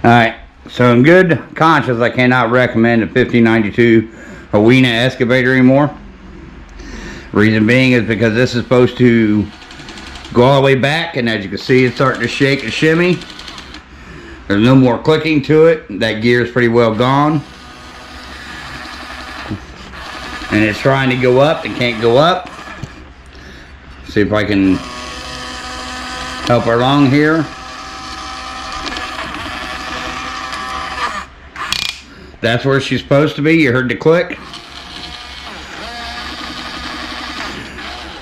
Alright, so in good conscience, I cannot recommend the 1592 Hunia excavator anymore. Reason being is because this is supposed to go all the way back, and as you can see, it's starting to shake and shimmy. There's no more clicking to it. That gear is pretty well gone. And it's trying to go up and can't go up. See if I can help her along here. That's where she's supposed to be. You heard the click.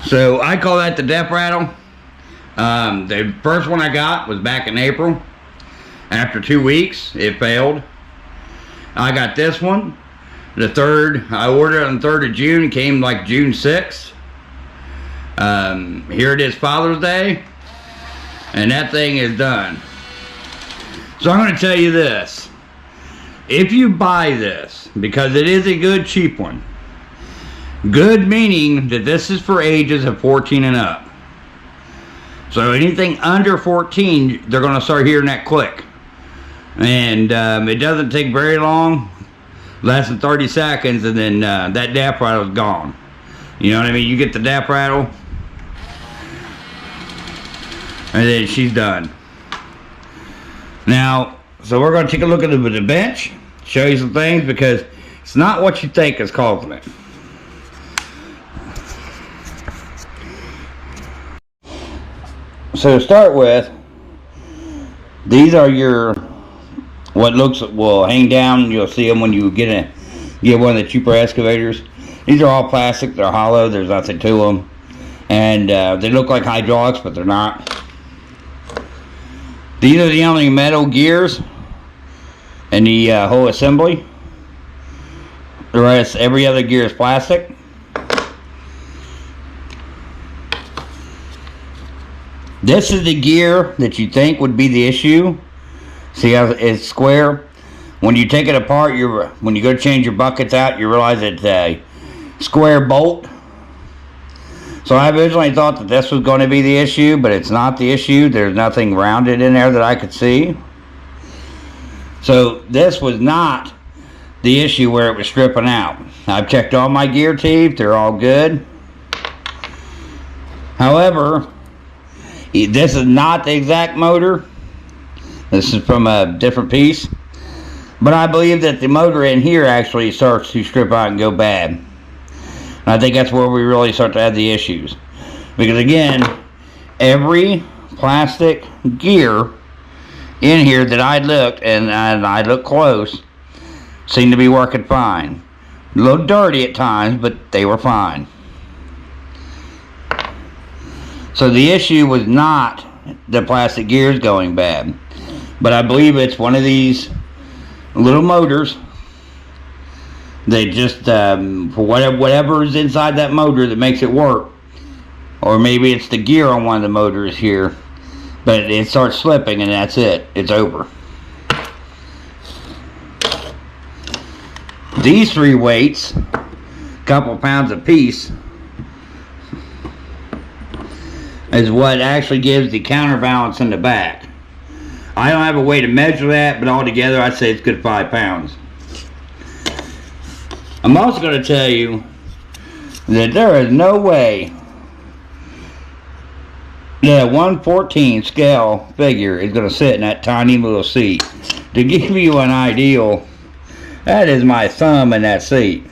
So I call that the death rattle. The first one I got was back in April. After 2 weeks, it failed. I got this one. The third, I ordered it on the 3rd of June. It came like June 6th. Here it is, Father's Day. And that thing is done. So I'm going to tell you this. If you buy this, because it is a good cheap one. Good meaning that this is for ages of 14 and up. So anything under 14, they're going to start hearing that click. And it doesn't take very long. Less than 30 seconds, and then that death rattle is gone. You know what I mean? You get the death rattle, and then she's done. Now, so we're going to take a look at the bench, show you some things, because it's not what you think is causing it. So to start with, these are your what will hang down. You'll see them when you get one of the cheaper excavators. These are all plastic. They're hollow. There's nothing to them, and they look like hydraulics, but they're not. These are the only metal gears in the whole assembly. The rest, every other gear is plastic. This is the gear that you think would be the issue. See how it's square? When you take it apart, when you go to change your buckets out, you realize it's a square bolt. So I originally thought that this was going to be the issue, but it's not the issue. There's nothing rounded in there that I could see. So this was not the issue where it was stripping out. I've checked all my gear teeth. They're all good. However, this is not the exact motor. This is from a different piece. But I believe that the motor in here actually starts to strip out and go bad. And I think that's where we really start to have the issues. Because again, every plastic gear in here that I looked, and I looked close, seemed to be working fine. A little dirty at times, but they were fine. So the issue was not the plastic gears going bad. But I believe it's one of these little motors. They just, for whatever is inside that motor that makes it work. Or maybe it's the gear on one of the motors here. But it starts slipping and that's it. It's over. These 3 weights, a couple pounds a piece, is what actually gives the counterbalance in the back. I don't have a way to measure that, but altogether I'd say it's good 5 pounds. I'm also going to tell you that there is no way that a 1/14 scale figure is going to sit in that tiny little seat. To give you an idea, that is my thumb in that seat.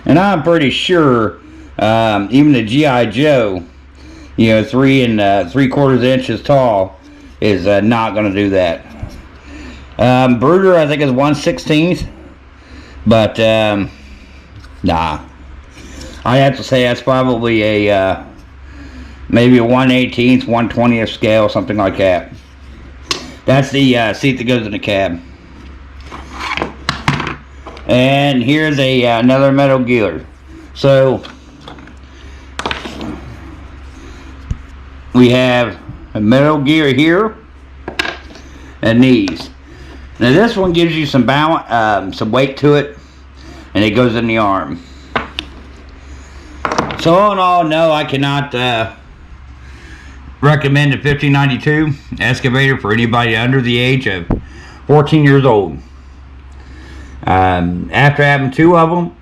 And I'm pretty sure even the G.I. Joe, 3 3/4 inches tall, is not going to do that. Brooder, I think, is 1/16, but nah. I have to say that's probably a maybe a 1/18, 1/20 scale, something like that. That's the seat that goes in the cab. And here's another metal gear. So we have a metal gear here and these. Now this one gives you some balance, some weight to it, and it goes in the arm. So all in all, no, I cannot recommend a 1592 excavator for anybody under the age of 14 years old. After having two of them,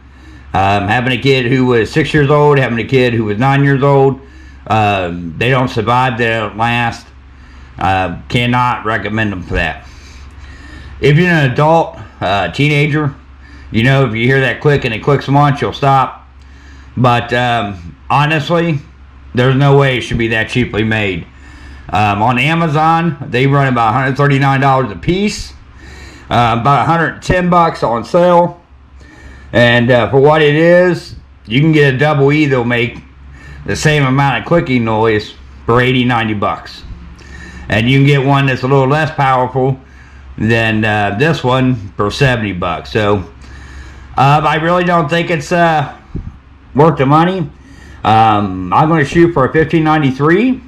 having a kid who was 6 years old, having a kid who was 9 years old, they don't survive, they don't last. Cannot recommend them for that. If you're an adult, teenager, you know, if you hear that click and it clicks once, you'll stop. But honestly, there's no way it should be that cheaply made. On Amazon, they run about $139 a piece, about $110 on sale. And for what it is, you can get a double E that'll make the same amount of clicking noise for $80-90. And you can get one that's a little less powerful than this one for $70. So I really don't think it's worth the money. I'm going to shoot for a 1593,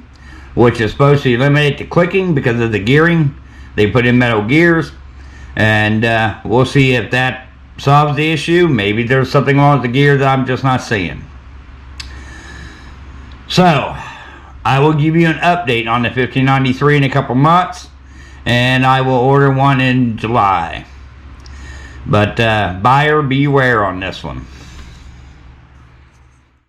which is supposed to eliminate the clicking because of the gearing. They put in metal gears, and we'll see if that solves the issue. Maybe there's something wrong with the gear that I'm just not seeing. So I will give you an update on the 1593 in a couple months, and I will order one in July. But buyer beware on this one.